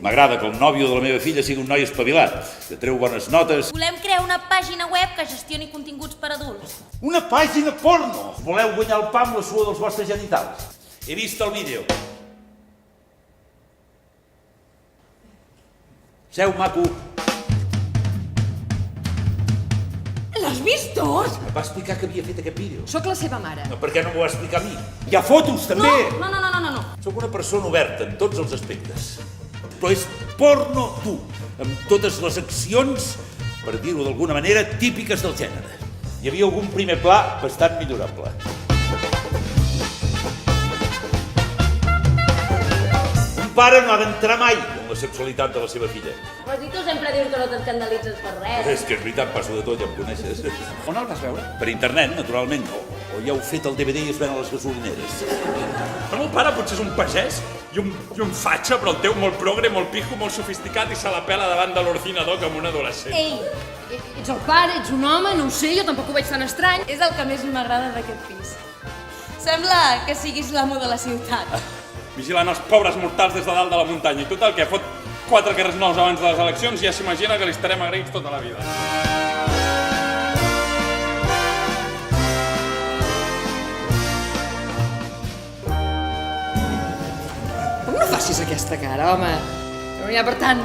M'agrada que el nòvio de la meva filla sigui un noi espavilat, que treu bones notes. Volem crear una pàgina web que gestioni continguts per adults. Una pàgina porno! Voleu guanyar el pa amb la suor dels vostres genitals? He vist el vídeo. Seu, maco. L'has vist tot? Em va explicar que havia fet aquest vídeo. Sóc la seva mare. No, per què no m'ho va explicar a mi? Hi ha fotos, també! No. Sóc una persona oberta en tots els aspectes. Però és porno dur, amb totes les accions, per dir-ho d'alguna manera, típiques del gènere. Hi havia algun primer pla bastant millorable. Un pare no ha d'entrar mai en la sexualitat de la seva filla. Però si tu sempre dius que no t'escandalitzes per res. És que és veritat, passo de tot, ja em coneixes. On el vas veure? Per internet, naturalment. O ja heu fet el DVD i es ven a les gasolineres. El meu pare potser és un pagès i un fatxa, però el teu molt progre, molt pijo, molt sofisticat i se la pela davant de l'ordinador com un adolescent. Ei, ets el pare, ets un home, no ho sé, jo tampoc ho veig tan estrany. És el que més m'agrada d'aquest pis. Sembla que siguis l'amo de la ciutat. Vigilant els pobres mortals des de dalt de la muntanya. I total, que fot 4 carrers nous abans de les eleccions i ja s'imagina que li estarem agraïts tota la vida. Com no facis aquesta cara, home? No n'hi ha per tant.